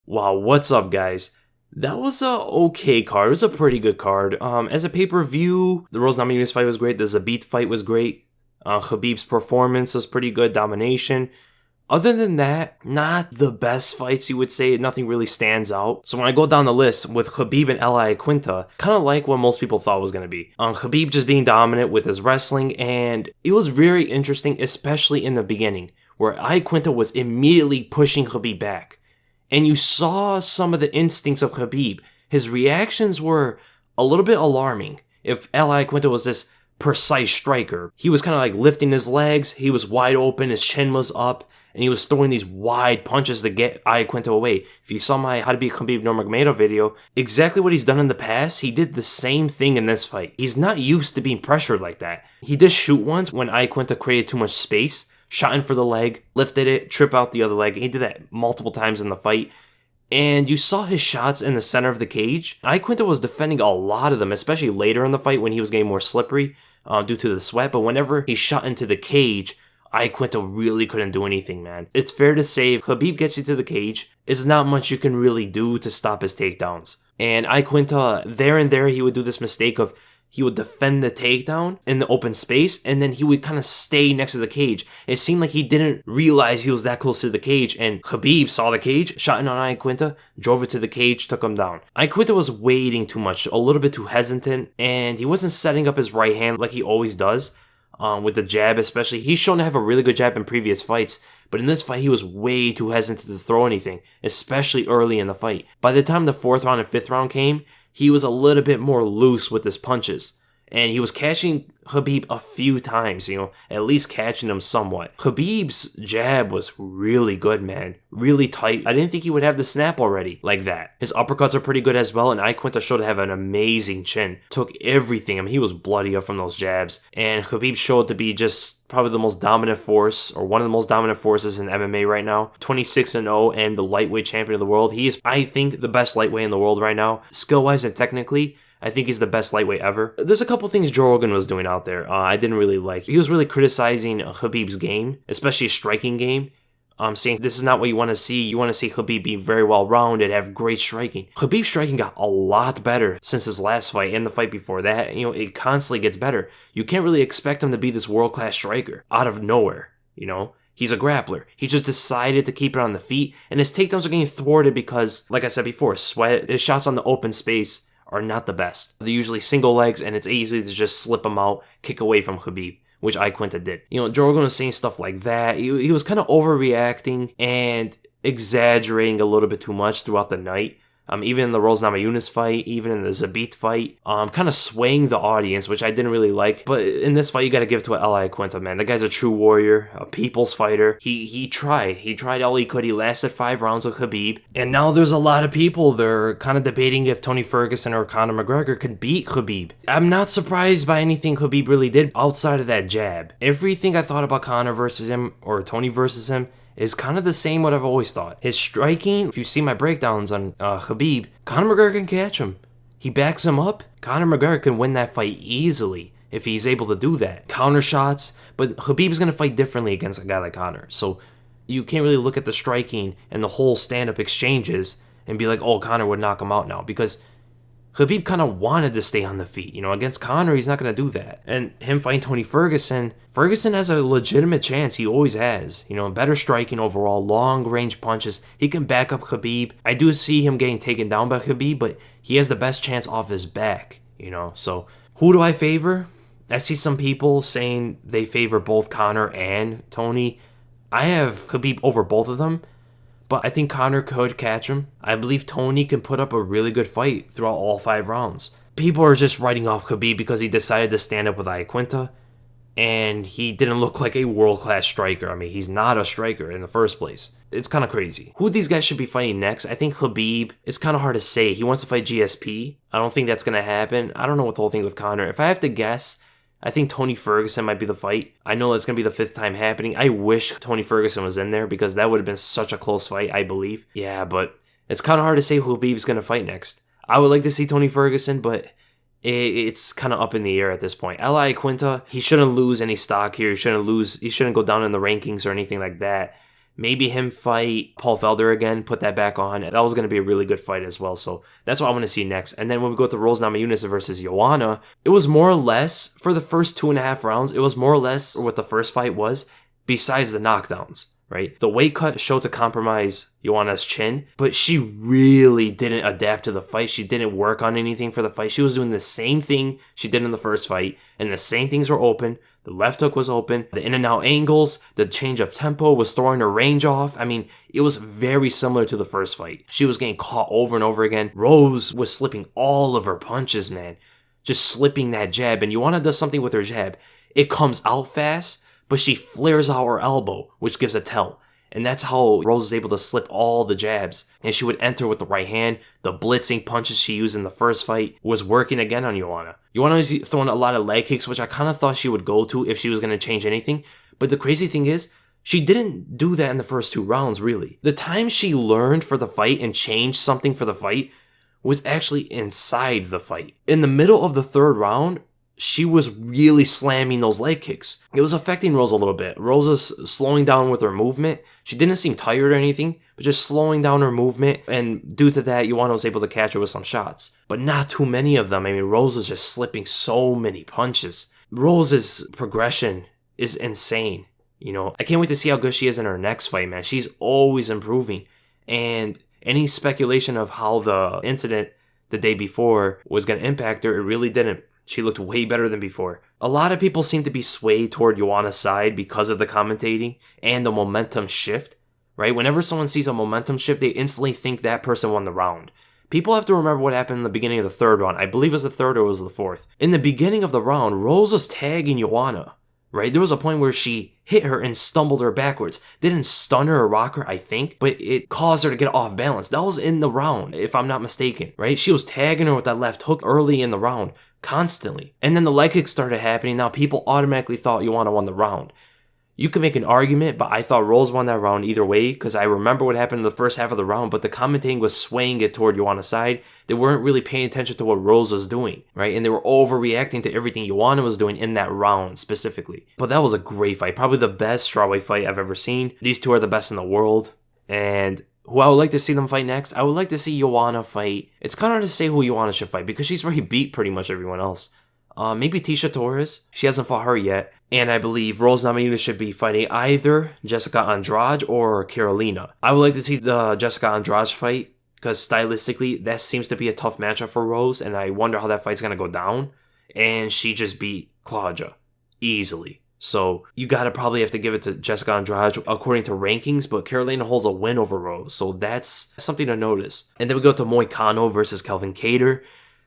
Wow, what's up, guys? That was a okay card. It was a pretty good card. As a pay-per-view, the Rose Namajunas fight was great. The Zabit fight was great. Khabib's performance was pretty good. Domination. Other than that, not the best fights, you would say. Nothing really stands out. So when I go down the list with Khabib and Iaquinta, kind of like what most people thought was going to be. Khabib just being dominant with his wrestling, and it was very interesting, especially in the beginning, where Iaquinta was immediately pushing Khabib back. And you saw some of the instincts of Khabib. His reactions were a little bit alarming. If Iaquinta was this precise striker, he was kind of like lifting his legs, he was wide open, his chin was up, and he was throwing these wide punches to get Iaquinta away. If you saw my How to Beat Khabib Nurmagomedov video, exactly what he's done in the past, he did the same thing in this fight. He's not used to being pressured like that. He did shoot once when Iaquinta created too much space, shot in for the leg, lifted it, trip out the other leg. He did that multiple times in the fight. And you saw his shots in the center of the cage. Iaquinta was defending a lot of them, especially later in the fight when he was getting more slippery due to the sweat. But whenever he shot into the cage, Iaquinta really couldn't do anything, man. It's fair to say if Khabib gets you to the cage, there's not much you can really do to stop his takedowns. And Iaquinta, there and there, he would do this mistake of he would defend the takedown in the open space, and then he would kind of stay next to the cage. It seemed like he didn't realize he was that close to the cage, and Khabib saw the cage, shot in on Iaquinta, drove it to the cage, took him down. Iaquinta was waiting too much, a little bit too hesitant, and he wasn't setting up his right hand like he always does, with the jab especially. He's shown to have a really good jab in previous fights, but in this fight, he was way too hesitant to throw anything, especially early in the fight. By the time the 4th round and 5th round came, he was a little bit more loose with his punches. And he was catching Khabib a few times, at least catching him somewhat. Khabib's jab was really good, man. Really tight. I didn't think he would have the snap already like that. His uppercuts are pretty good as well, and Iaquinta showed to have an amazing chin. Took everything. I mean, he was bloody up from those jabs. And Khabib showed to be just probably the most dominant force, or one of the most dominant forces in MMA right now. 26-0 and the lightweight champion of the world. He is, I think, the best lightweight in the world right now. Skill-wise and technically, I think he's the best lightweight ever. There's a couple things Joe Rogan was doing out there I didn't really like. He was really criticizing Khabib's game, especially his striking game. Saying this is not what you want to see. You want to see Khabib be very well-rounded, have great striking. Khabib's striking got a lot better since his last fight and the fight before that. It constantly gets better. You can't really expect him to be this world-class striker out of nowhere, He's a grappler. He just decided to keep it on the feet, and his takedowns are getting thwarted because, like I said before, his shots on the open space are not the best. They're usually single legs, and it's easy to just slip them out, kick away from Khabib, which Iaquinta did. Joe Rogan was saying stuff like that. He was kind of overreacting and exaggerating a little bit too much throughout the night. Even in the Rose Namajunas fight, even in the Zabit fight, kind of swaying the audience, which I didn't really like. But in this fight, you got to give it to Iaquinta, man. The guy's a true warrior, a people's fighter. He tried. He tried all he could. He lasted 5 rounds with Habib. And now there's a lot of people that are kind of debating if Tony Ferguson or Conor McGregor could beat Habib. I'm not surprised by anything Habib really did outside of that jab. Everything I thought about Conor versus him or Tony versus him is kind of the same what I've always thought. His striking, if you see my breakdowns on Habib, Conor McGregor can catch him. He backs him up. Conor McGregor can win that fight easily if he's able to do that. Counter shots, but Habib's going to fight differently against a guy like Conor. So you can't really look at the striking and the whole stand-up exchanges and be like, oh, Conor would knock him out now, because Habib kind of wanted to stay on the feet. Against Conor, he's not going to do that. And him fighting Tony Ferguson has a legitimate chance. He always has. Better striking overall, long-range punches. He can back up Habib. I do see him getting taken down by Habib, but he has the best chance off his back, So who do I favor? I see some people saying they favor both Conor and Tony. I have Habib over both of them, but I think Conor could catch him. I believe Tony can put up a really good fight throughout all 5 rounds. People are just writing off Khabib because he decided to stand up with Iaquinta, and he didn't look like a world-class striker. I mean, he's not a striker in the first place. It's kind of crazy. Who these guys should be fighting next? I think Habib, it's kind of hard to say. He wants to fight GSP. I don't think that's going to happen. I don't know what the whole thing with Conor. If I have to guess, I think Tony Ferguson might be the fight. I know it's going to be the 5th time happening. I wish Tony Ferguson was in there because that would have been such a close fight, I believe. Yeah, but it's kind of hard to say who Habib's going to fight next. I would like to see Tony Ferguson, but it's kind of up in the air at this point. Iaquinta, he shouldn't lose any stock here. He shouldn't go down in the rankings or anything like that. Maybe him fight Paul Felder again, put that back on. That was going to be a really good fight as well. So that's what I want to see next. And then when we go to Rose Namajunas versus Joanna, it was more or less, for the first 2.5 rounds, it was more or less what the first fight was, besides the knockdowns, right? The weight cut showed to compromise Joanna's chin, but she really didn't adapt to the fight. She didn't work on anything for the fight. She was doing the same thing she did in the first fight, and the same things were open. The left hook was open, the in and out angles, the change of tempo was throwing her range off. I mean, it was very similar to the first fight. She was getting caught over and over again. Rose was slipping all of her punches, man. Just slipping that jab, and Joanna does something with her jab. It comes out fast, but she flares out her elbow, which gives a tell. And that's how Rose is able to slip all the jabs. And she would enter with the right hand. The blitzing punches she used in the first fight was working again on Joanna. Joanna was throwing a lot of leg kicks, which I kind of thought she would go to if she was going to change anything. But the crazy thing is, she didn't do that in the first 2 rounds, really. The time she learned for the fight and changed something for the fight was actually inside the fight. In the middle of the 3rd round, she was really slamming those leg kicks. It was affecting Rose a little bit. Rose is slowing down with her movement. She didn't seem tired or anything, but just slowing down her movement. And due to that, Joanna was able to catch her with some shots. But not too many of them. I mean, Rose is just slipping so many punches. Rose's progression is insane. You know, I can't wait to see how good she is in her next fight, man. She's always improving. And any speculation of how the incident the day before was going to impact her, it really didn't. She looked way better than before. A lot of people seem to be swayed toward Joanna's side because of the commentating and the momentum shift, right? Whenever someone sees a momentum shift, they instantly think that person won the round. People have to remember what happened in the beginning of the 3rd round. I believe it was the 3rd or it was the 4th. In the beginning of the round, Rose was tagging Joanna, right? There was a point where she hit her and stumbled her backwards. Didn't stun her or rock her, I think, but it caused her to get off balance. That was in the round, if I'm not mistaken, right? She was tagging her with that left hook early in the round, constantly. And then the leg kicks started happening. Now people automatically thought Joanna won the round. You can make an argument, but I thought Rose won that round either way because I remember what happened in the first half of the round, but the commentating was swaying it toward Joanna's side. They weren't really paying attention to what Rose was doing, right? And they were overreacting to everything Joanna was doing in that round specifically. But that was a great fight. Probably the best strawweight fight I've ever seen. These two are the best in the world. And who I would like to see them fight next, I would like to see Joanna fight. It's kind of hard to say who Joanna should fight because she's already beat pretty much everyone else. Maybe Tisha Torres. She hasn't fought her yet. And I believe Rose Namajunas should be fighting either Jessica Andrade or Carolina. I would like to see the Jessica Andrade fight because stylistically, that seems to be a tough matchup for Rose. And I wonder how that fight's going to go down. And she just beat Claudia easily. So you gotta probably have to give it to Jessica Andrade according to rankings, but Carolina holds a win over Rose, so that's something to notice. And then we go to Moicano versus Calvin Kattar.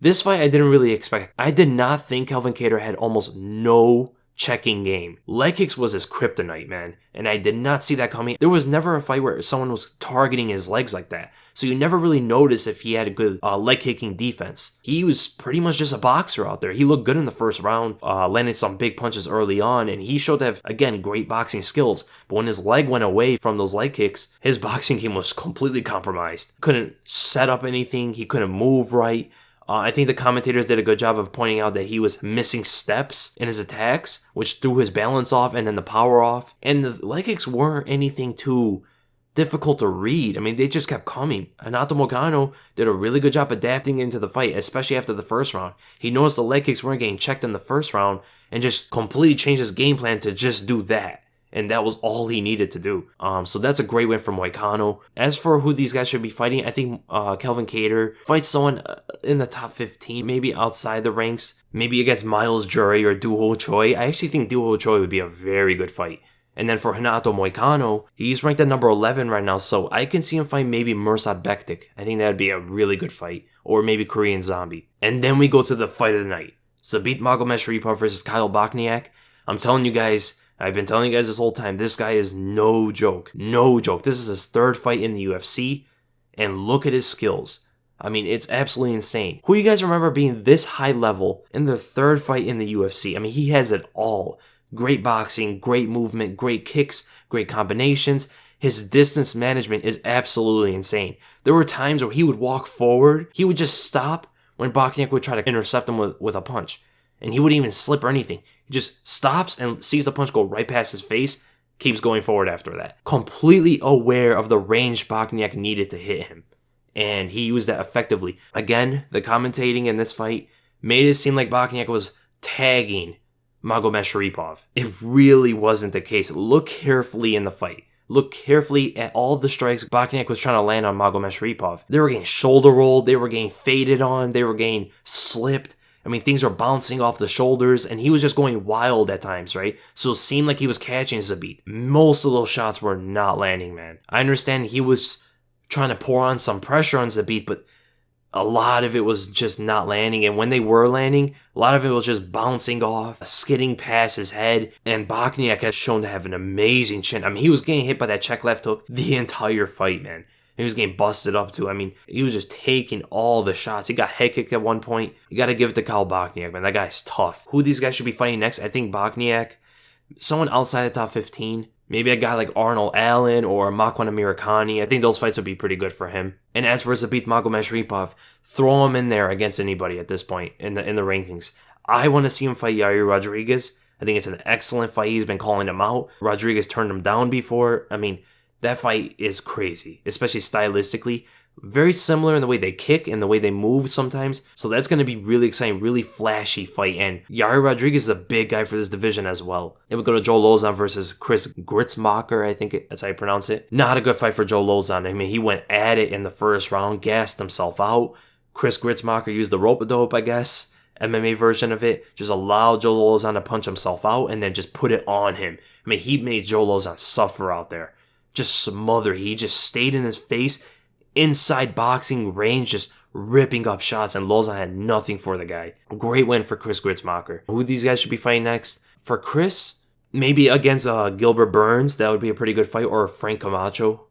This fight I didn't really expect. I did not think Calvin Kattar had almost no checking game. Leg kicks was his kryptonite, man, and I did not see that coming. There was never a fight where someone was targeting his legs like that, so you never really noticed if he had a good leg kicking defense. He was pretty much just a boxer out there. He looked good in the first round, landed some big punches early on, and he showed to have, again, great boxing skills. But when his leg went away from those leg kicks, his boxing game was completely compromised. Couldn't set up anything. He couldn't move right. I think the commentators did a good job of pointing out that he was missing steps in his attacks, which threw his balance off and then the power off. And the leg kicks weren't anything too difficult to read. I mean, they just kept coming. Renato Moicano did a really good job adapting into the fight, especially after the first round. He noticed the leg kicks weren't getting checked in the first round and just completely changed his game plan to just do that. And that was all he needed to do. So that's a great win for Moicano. As for who these guys should be fighting, I think Calvin Kattar fights someone in the top 15, maybe outside the ranks. Maybe against Miles Jury or Doo Ho Choi. I actually think Doo Ho Choi would be a very good fight. And then for Renato Moicano, he's ranked at number 11 right now, so I can see him fight maybe Mirsad Bektik. I think that would be a really good fight. Or maybe Korean Zombie. And then we go to the fight of the night. Zabit Magomedsharipov versus Kyle Bochniak. I'm telling you guys, I've been telling you guys this whole time, this guy is no joke. No joke. This is his 3rd fight in the UFC, and look at his skills. I mean, it's absolutely insane. Who you guys remember being this high level in their 3rd fight in the UFC? I mean, he has it all. Great boxing, great movement, great kicks, great combinations. His distance management is absolutely insane. There were times where he would walk forward, he would just stop when Bochniak would try to intercept him with a punch. And he wouldn't even slip or anything. He just stops and sees the punch go right past his face, keeps going forward after that. Completely aware of the range Bochniak needed to hit him, and he used that effectively. Again, the commentating in this fight made it seem like Bochniak was tagging Magomedov. It really wasn't the case. Look carefully in the fight. Look carefully at all the strikes Bochniak was trying to land on Magomedov. They were getting shoulder rolled, they were getting faded on, they were getting slipped. I mean, things were bouncing off the shoulders, and he was just going wild at times, right? So it seemed like he was catching Zabit. Most of those shots were not landing, man. I understand he was trying to pour on some pressure on Zabit, but a lot of it was just not landing, and when they were landing, a lot of it was just bouncing off, skidding past his head, and Bochniak has shown to have an amazing chin. I mean, he was getting hit by that check left hook the entire fight, man. He was getting busted up too. I mean, he was just taking all the shots. He got head kicked at one point. You got to give it to Kyle Bochniak, man. That guy's tough. Who these guys should be fighting next? I think Bochniak, someone outside the top 15. Maybe a guy like Arnold Allen or Makwan Amirkhani. I think those fights would be pretty good for him. And as for Zabit Magomedov, throw him in there against anybody at this point in the rankings. I want to see him fight Yair Rodriguez. I think it's an excellent fight. He's been calling him out. Rodriguez turned him down before. I mean, that fight is crazy, especially stylistically. Very similar in the way they kick and the way they move sometimes. So that's going to be really exciting, really flashy fight. And Yair Rodriguez is a big guy for this division as well. Then we go to Joe Lauzon versus Chris Gritzmacher, I think that's how you pronounce it. Not a good fight for Joe Lauzon. I mean, he went at it in the first round, gassed himself out. Chris Gritzmacher used the rope-a-dope, I guess, MMA version of it. Just allowed Joe Lauzon to punch himself out and then just put it on him. I mean, he made Joe Lauzon suffer out there. Just smothered. He just stayed in his face, inside boxing range, just ripping up shots, and Lauzon had nothing for the guy. Great win for Chris Gritzmacher. Who these guys should be fighting next? For Chris, maybe against Gilbert Burns, that would be a pretty good fight, or Frank Camacho,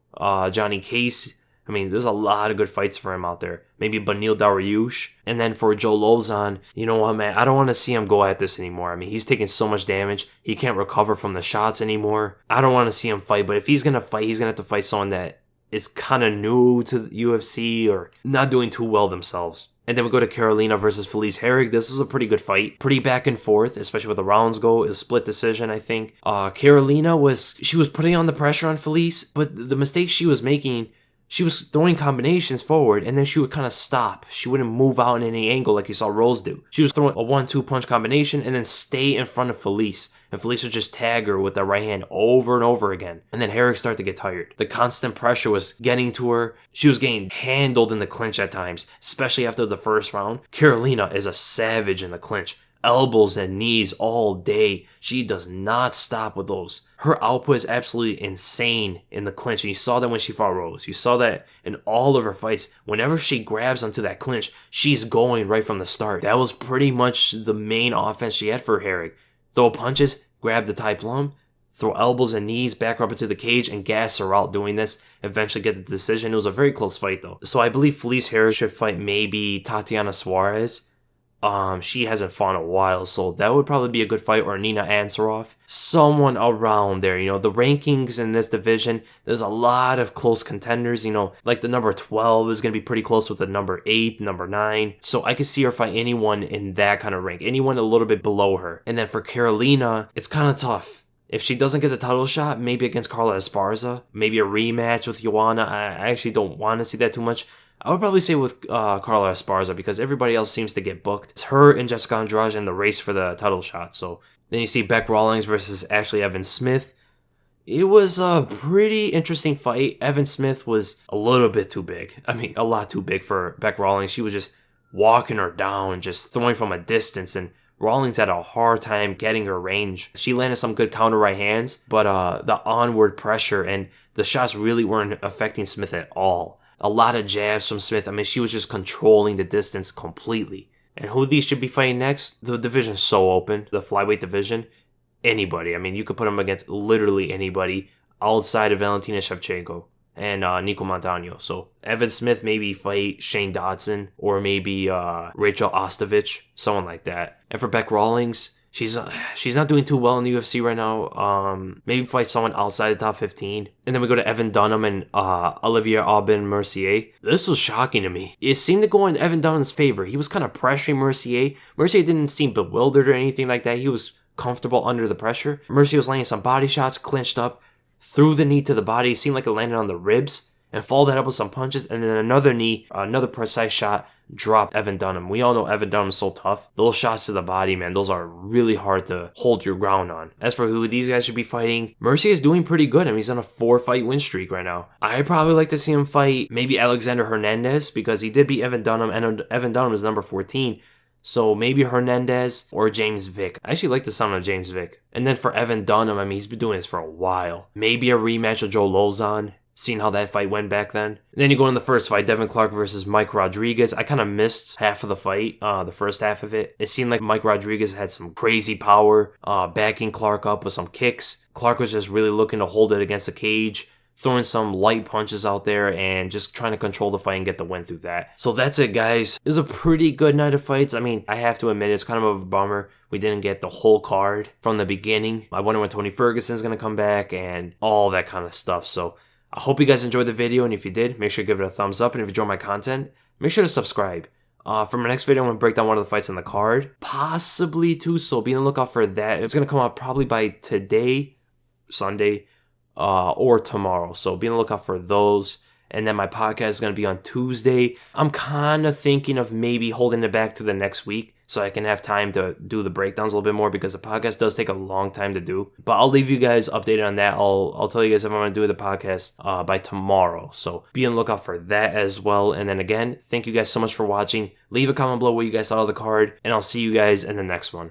Johnny Case. I mean, there's a lot of good fights for him out there. Maybe Benil Dariush. And then for Joe Lauzon, you know what, man? I don't want to see him go at this anymore. I mean, he's taking so much damage. He can't recover from the shots anymore. I don't want to see him fight. But if he's going to fight, he's going to have to fight someone that is kind of new to the UFC or not doing too well themselves. And then we go to Carolina versus Felice Herrig. This was a pretty good fight. Pretty back and forth, especially with the rounds go. It was a split decision, I think. Carolina was putting on the pressure on Felice, but the mistake she was making, she was throwing combinations forward, and then she would kind of stop. She wouldn't move out in any angle like you saw Rose do. She was throwing a 1-2 punch combination and then stay in front of Felice. And Felice would just tag her with the right hand over and over again. And then Herrick started to get tired. The constant pressure was getting to her. She was getting handled in the clinch at times, especially after the first round. Carolina is a savage in the clinch. Elbows and knees all day. She does not stop with those. Her output is absolutely insane in the clinch. And you saw that when she fought Rose. You saw that in all of her fights. Whenever she grabs onto that clinch, she's going right from the start. That was pretty much the main offense she had for Herrick. Throw punches, grab the Thai plum, throw elbows and knees, back her up into the cage, and gas her out doing this. Eventually get the decision. It was a very close fight though. So I believe Felice Herrick should fight maybe Tatiana Suarez. She hasn't fought in a while, so that would probably be a good fight, or Nina Ansaroff. Someone around there, the rankings in this division, there's a lot of close contenders, like the number 12 is going to be pretty close with the number 8, number 9. So I could see her fight anyone in that kind of rank, anyone a little bit below her. And then for Carolina, it's kind of tough. If she doesn't get the title shot, maybe against Carla Esparza, maybe a rematch with Joanna. I actually don't want to see that too much. I would probably say with Carla Esparza, because everybody else seems to get booked. It's her and Jessica Andrade in the race for the title shot. So then you see Beck Rawlings versus Ashley Evans Smith. It was a pretty interesting fight. Evan Smith was a little bit too big. I mean, a lot too big for Beck Rawlings. She was just walking her down, just throwing from a distance, and Rawlings had a hard time getting her range. She landed some good counter right hands, but the onward pressure and the shots really weren't affecting Smith at all. A lot of jabs from Smith. I mean, she was just controlling the distance completely. And who these should be fighting next? The division's so open. The flyweight division. Anybody. I mean, you could put them against literally anybody outside of Valentina Shevchenko and Nico Montano. So Evan Smith maybe fight Shane Dodson or maybe Rachel Ostovich. Someone like that. And for Beck Rawlings, she's not doing too well in the UFC right now. Maybe fight someone outside the top 15. And then we go to Evan Dunham and Olivier Aubin Mercier. This was shocking to me. It seemed to go in Evan Dunham's favor. He was kind of pressuring Mercier. Mercier didn't seem bewildered or anything like that. He was comfortable under the pressure. Mercier was landing some body shots, clinched up, threw the knee to the body. It seemed like it landed on the ribs and followed that up with some punches. And then another knee, another precise shot, dropped Evan Dunham. We all know Evan Dunham's so tough. Those shots to the body, man, those are really hard to hold your ground on. As for who these guys should be fighting, Mercier is doing pretty good. I mean, he's on a 4-fight win streak right now. I'd probably like to see him fight maybe Alexander Hernandez, because he did beat Evan Dunham, and Evan Dunham is number 14. So maybe Hernandez or James Vick. I actually like the sound of James Vick. And then for Evan Dunham, I mean, he's been doing this for a while. Maybe a rematch with Joe Lauzon, seeing how that fight went back then. And then you go in the first fight, Devin Clark versus Mike Rodriguez. I kind of missed half of the fight, the first half of it. It seemed like Mike Rodriguez had some crazy power, backing Clark up with some kicks. Clark was just really looking to hold it against the cage, throwing some light punches out there and just trying to control the fight and get the win through that. So that's it, guys. It was a pretty good night of fights. I mean, I have to admit, it's kind of a bummer we didn't get the whole card from the beginning. I wonder when Tony Ferguson's going to come back and all that kind of stuff. So I hope you guys enjoyed the video, and if you did, make sure to give it a thumbs up, and if you enjoy my content, make sure to subscribe. For my next video, I'm going to break down one of the fights on the card, possibly two, so be on the lookout for that. It's going to come out probably by today, Sunday, or tomorrow, so be on the lookout for those. And then my podcast is going to be on Tuesday. I'm kind of thinking of maybe holding it back to the next week so I can have time to do the breakdowns a little bit more, because the podcast does take a long time to do. But I'll leave you guys updated on that. I'll tell you guys if I'm going to do the podcast by tomorrow. So be on the lookout for that as well. And then again, thank you guys so much for watching. Leave a comment below what you guys thought of the card, and I'll see you guys in the next one.